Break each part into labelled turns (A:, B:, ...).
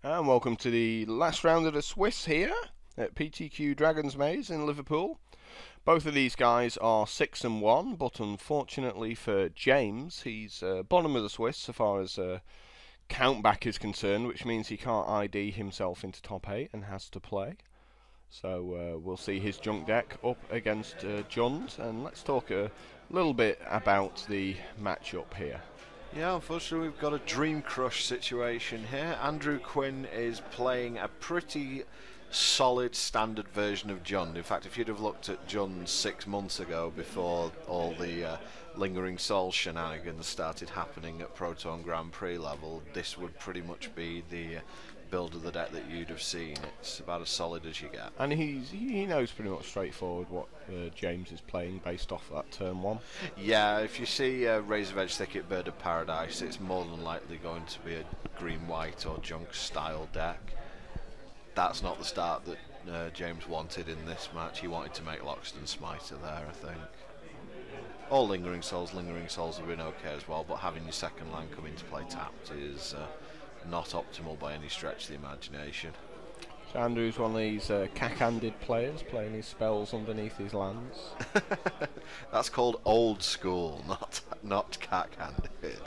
A: And welcome to the last round of the Swiss here at PTQ Dragon's Maze in Liverpool. Both of these guys are 6-1, but unfortunately for James, he's bottom of the Swiss so far as countback is concerned, which means he can't ID himself into top 8 and has to play. So we'll see his junk deck up against John's, and let's talk a little bit about the matchup here.
B: Yeah, unfortunately we've got a dream crush situation here. Andrew Quinn is playing a pretty solid standard version of John. In fact, if you'd have looked at John 6 months ago before all the Lingering Soul shenanigans started happening at Proton Grand Prix level, this would pretty much be the build of the deck that you'd have seen. It's about as solid as you get.
A: And he knows pretty much straightforward what James is playing based off that turn 1.
B: Yeah, if you see Razor Edge Thicket Bird of Paradise, it's more than likely going to be a green-white or junk style deck. That's not the start that James wanted in this match. He wanted to make Loxodon Smiter there, I think. Or Lingering Souls have been okay as well, but having your second line come into play tapped is not optimal by any stretch of the imagination.
A: So Andrew's one of these cack-handed players, playing his spells underneath his lands.
B: That's called old school, not cack-handed.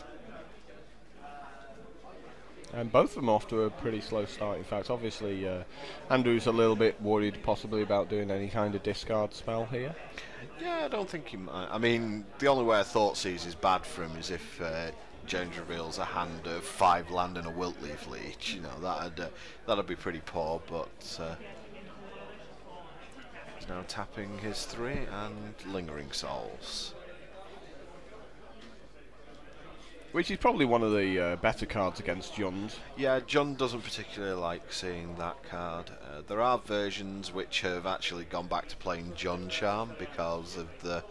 A: And both of them off to a pretty slow start. In fact, obviously, Andrew's a little bit worried possibly about doing any kind of discard spell here.
B: Yeah, I don't think he might. I mean, the only way a Thought Seize is bad for him is if James reveals a hand of 5 land and a Wilt Leaf Leech. You know, that'd be pretty poor, but he's now tapping his 3 and Lingering Souls.
A: Which is probably one of the better cards against Jund.
B: Yeah, Jund doesn't particularly like seeing that card. There are versions which have actually gone back to playing Jund Charm because of the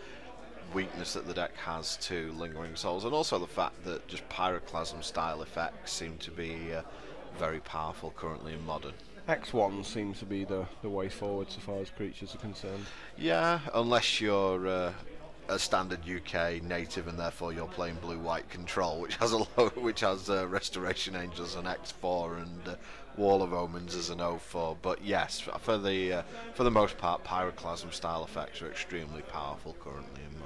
B: weakness that the deck has to Lingering Souls, and also the fact that just Pyroclasm style effects seem to be very powerful currently in Modern.
A: X1 seems to be the way forward so far as creatures are concerned.
B: Yeah, unless you're a standard UK native and therefore you're playing blue-white control, which has Restoration Angels an X4 and Wall of Omens as an 0-4. But yes, for the most part, Pyroclasm style effects are extremely powerful currently in Modern.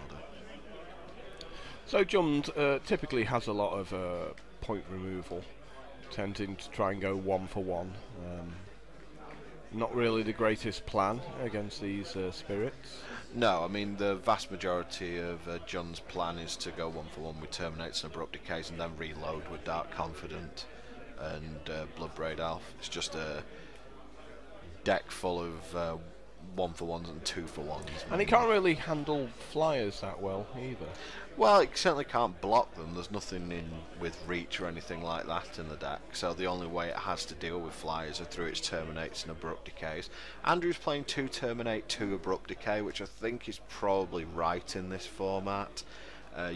A: So Jund typically has a lot of point removal, tending to try and go 1 for 1. Not really the greatest plan against these spirits.
B: No, I mean the vast majority of John's plan is to go 1 for 1 with Terminates and Abrupt Decays and then reload with Dark Confident and Bloodbraid Elf. It's just a deck full of 1 for 1s and 2 for 1s.
A: And he can't really handle flyers that well either.
B: Well, it certainly can't block them. There's nothing in with reach or anything like that in the deck, so the only way it has to deal with flyers are through its Terminates and Abrupt Decays. Andrew's playing 2 Terminate, 2 Abrupt Decay, which I think is probably right in this format.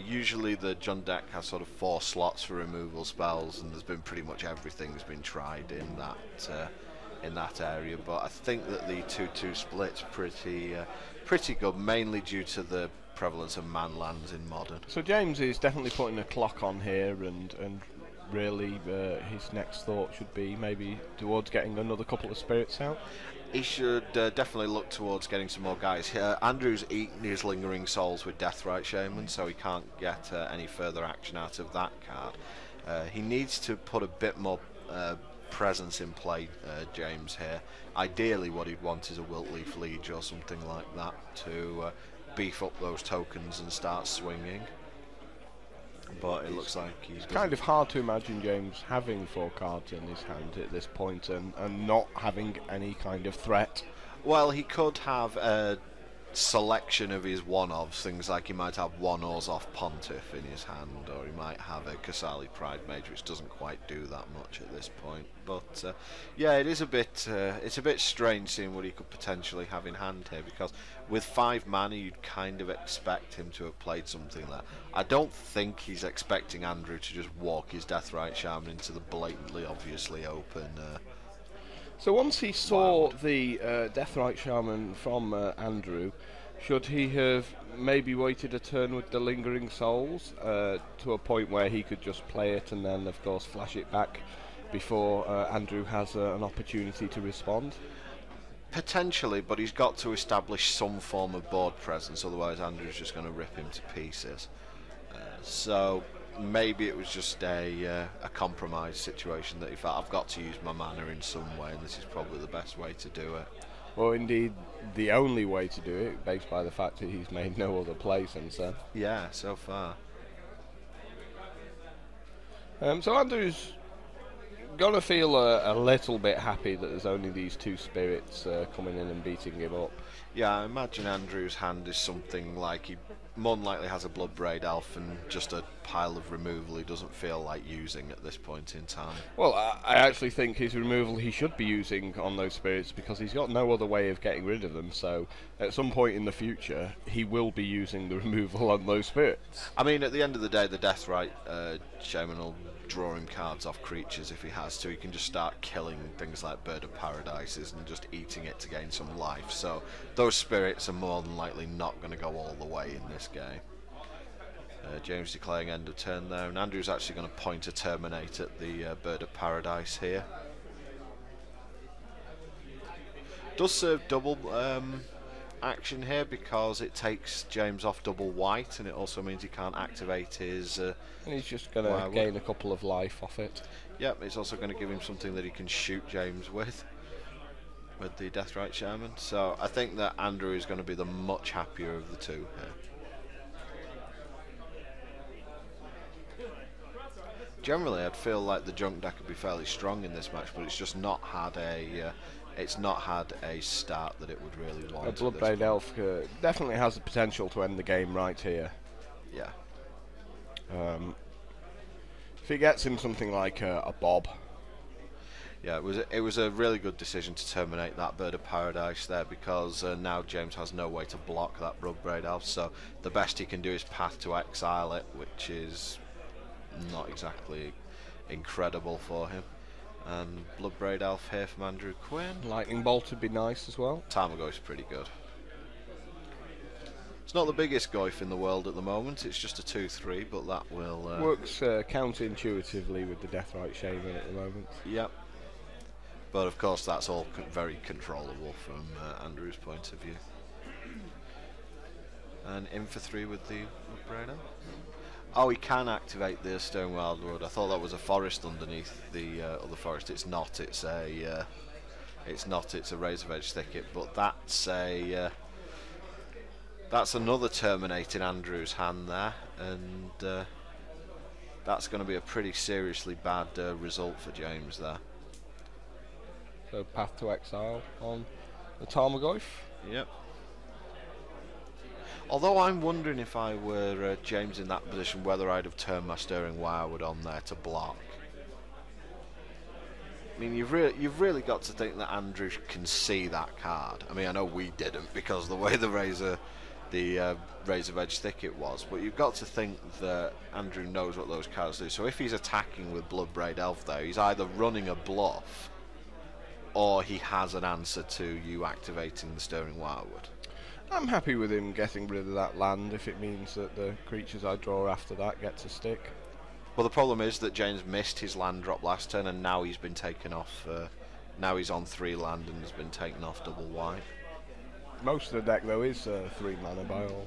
B: Usually the Jund deck has sort of 4 slots for removal spells, and there's been pretty much everything's been tried in that area, but I think that the 2-2 split's pretty good, mainly due to the prevalence of man lands in Modern.
A: So James is definitely putting a clock on here, and really his next thought should be maybe towards getting another couple of spirits out.
B: He should definitely look towards getting some more guys. Andrew's eaten his Lingering Souls with Deathrite Shaman, so he can't get any further action out of that card. He needs to put a bit more presence in play, James, here. Ideally what he'd want is a Wilt Leaf Leech or something like that to beef up those tokens and start swinging, but it looks like he's
A: kind of hard to imagine James having 4 cards in his hand at this point and not having any kind of threat.
B: Well, he could have a selection of his one-ofs, things like he might have 1 Orzhov Pontiff in his hand, or he might have a Kasali Pride Mage, which doesn't quite do that much at this point. But yeah, it is it's a bit strange seeing what he could potentially have in hand here, because with 5 mana you'd kind of expect him to have played something there. I don't think he's expecting Andrew to just walk his Deathrite Shaman into the blatantly obviously open
A: So once he saw the Deathrite Shaman from Andrew, should he have maybe waited a turn with the Lingering Souls to a point where he could just play it and then of course flash it back before Andrew has an opportunity to respond.
B: Potentially, but he's got to establish some form of board presence, otherwise Andrew's just going to rip him to pieces. So maybe it was just a compromise situation that he felt, I've got to use my mana in some way, and this is probably the best way to do it.
A: Well, indeed, the only way to do it, based by the fact that he's made no other play since then.
B: Yeah, so far.
A: So Andrew's gonna feel a little bit happy that there's only these two spirits coming in and beating him up.
B: Yeah, I imagine Andrew's hand is something like he more than likely has a Bloodbraid Elf and just a pile of removal he doesn't feel like using at this point in time.
A: Well, I actually think his removal he should be using on those spirits because he's got no other way of getting rid of them, so at some point in the future he will be using the removal on those spirits.
B: I mean, at the end of the day, the Deathrite Shaman will draw him cards off creatures if he has to. He can just start killing things like Bird of Paradises and just eating it to gain some life, so those spirits are more than likely not going to go all the way in this game. James declaring end of turn there, and Andrew's actually going to point a Terminate at the Bird of Paradise here. Does serve double action here because it takes James off double white, and it also means he can't activate his
A: and he's just going to gain a couple of life off it.
B: Yep, it's also going to give him something that he can shoot James with the Deathrite Shaman. So I think that Andrew is going to be the much happier of the two here. Generally, I'd feel like the junk deck would be fairly strong in this match, but it's just not had a start that it would really want.
A: A Bloodbraid Elf definitely has the potential to end the game right here.
B: Yeah.
A: If he gets him something like a Bob.
B: Yeah, it was a really good decision to terminate that Bird of Paradise there, because now James has no way to block that Bloodbraid Elf, so the best he can do is Path to Exile it, which is not exactly incredible for him. And Bloodbraid Elf here from Andrew Quinn.
A: Lightning Bolt would be nice as well.
B: Tarmogoyf's pretty good. It's not the biggest Goyf in the world at the moment, it's just a 2-3, but that will...
A: works counterintuitively with the Deathrite Shaman at the moment.
B: Yep. But of course that's all very controllable from Andrew's point of view. And in for 3 with the Bloodbraid Elf. Oh, he can activate the Stone Wildwood. I thought that was a forest underneath the other forest. It's not. It's a Razorvedge Thicket. But that's another Terminate in Andrew's hand there, and that's going to be a pretty seriously bad result for James there.
A: So Path to Exile on the Tarmogoyf.
B: Yep. Although I'm wondering if I were James in that position, whether I'd have turned my Stirring Wirewood on there to block. I mean, you've really got to think that Andrew can see that card. I mean, I know we didn't because of the way the Razorvedge Thicket was, but you've got to think that Andrew knows what those cards do. So if he's attacking with Bloodbraid Elf there, he's either running a bluff or he has an answer to you activating the Stirring Wirewood.
A: I'm happy with him getting rid of that land if it means that the creatures I draw after that get to stick.
B: Well, the problem is that James missed his land drop last turn, and now he's been taken off. Now he's on 3 land and has been taken off double white.
A: Most of the deck though is 3 mana by all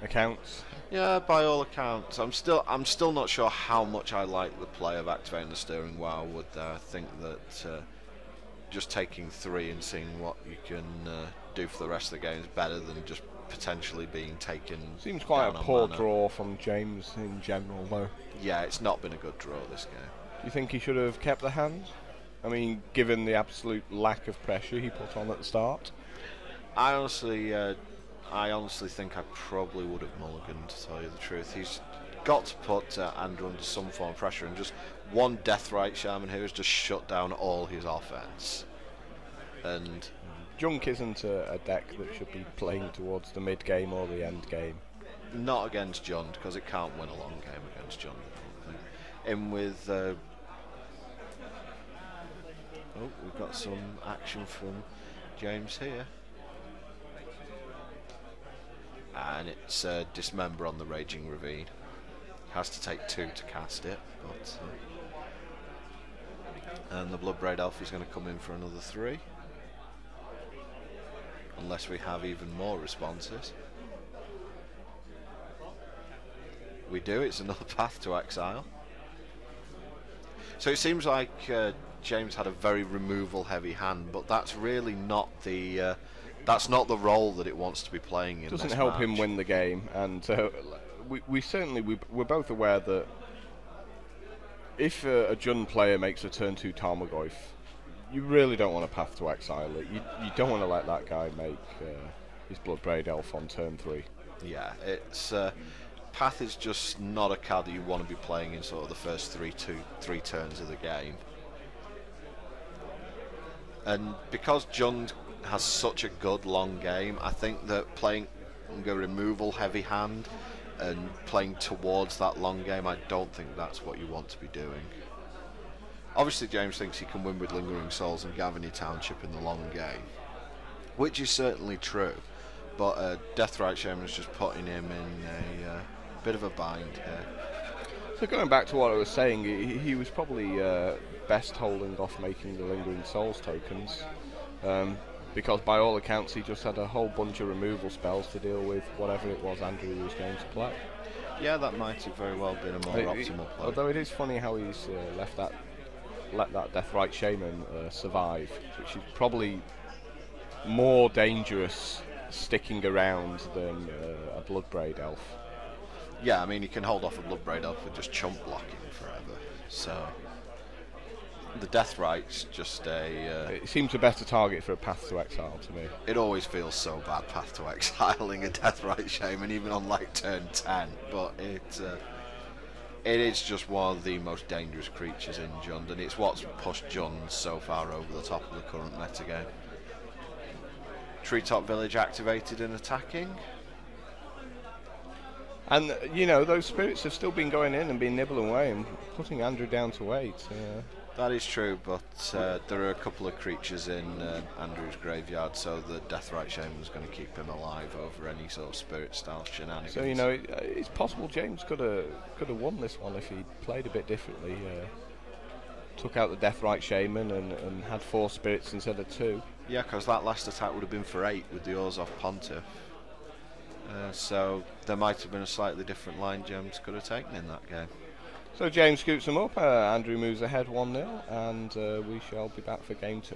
A: accounts.
B: Yeah, by all accounts. I'm still not sure how much I like the play of activating the Stirring Wirewood there. I think that just taking 3 and seeing what you can do for the rest of the game is better than just potentially being taken.
A: Seems quite a poor
B: mana.
A: draw from James in general though.
B: Yeah, it's not been a good draw this game.
A: Do you think he should have kept the hand? I mean, given the absolute lack of pressure he put on at the start.
B: I honestly think I probably would have mulliganed, to tell you the truth. He's got to put Andrew under some form of pressure, and just one Deathrite Shaman here has just shut down all his offense. And
A: Junk isn't a deck that should be playing towards the mid game or the end game.
B: Not against Jund, because it can't win a long game against Jund. In with we've got some action from James here. And it's Dismember on the Raging Ravine. Has to take 2 to cast it, but And the Bloodbraid Elf is going to come in for another 3. Unless we have even more responses. We do, it's another Path to Exile. So it seems like James had a very removal heavy hand, but that's really not the role that it wants to be playing in.
A: Doesn't help him win the game, and we're both aware that if a Jund player makes a turn 2 Tarmogoyf, you really don't want to Path to Exile it. You don't want to let that guy make his Bloodbraid Elf on turn 3.
B: Yeah, it's Path is just not a card that you want to be playing in sort of the first three turns of the game. And because Jund has such a good long game, I think that playing a removal heavy hand and playing towards that long game, I don't think that's what you want to be doing. Obviously James thinks he can win with Lingering Souls and Gavany Township in the long game, which is certainly true, but Deathrite Shaman is just putting him in a bit of a bind here.
A: So going back to what I was saying, he was probably best holding off making the Lingering Souls tokens, because by all accounts he just had a whole bunch of removal spells to deal with whatever it was Andrew was going to play.
B: Yeah, that might have very well been a more optimal play.
A: Although it is funny how he's let that Deathrite Shaman survive, which is probably more dangerous sticking around than a Bloodbraid Elf.
B: Yeah, I mean, you can hold off a Bloodbraid Elf with just chump blocking forever. So the Deathrite's just
A: it seems a better target for a Path to Exile to me.
B: It always feels so bad Path to Exiling a Deathrite Shaman, even on like turn 10. But it is just one of the most dangerous creatures in Jund, and it's what's pushed Jund so far over the top of the current metagame. Treetop Village activated and attacking.
A: And, you know, those spirits have still been going in and been nibbling away and putting Andrew down to 8.
B: That is true, but there are a couple of creatures in Andrew's graveyard, so the Deathrite Shaman is going to keep him alive over any sort of spirit-style shenanigans.
A: So, you know, it's possible James could have won this one if he'd played a bit differently. Took out the Deathrite Shaman and had 4 spirits instead of 2.
B: Yeah, because that last attack would have been for 8 with the Orzhov Pontiff. So there might have been a slightly different line James could have taken in that game.
A: So James scoops them up, Andrew moves ahead 1-0, and we shall be back for game 2.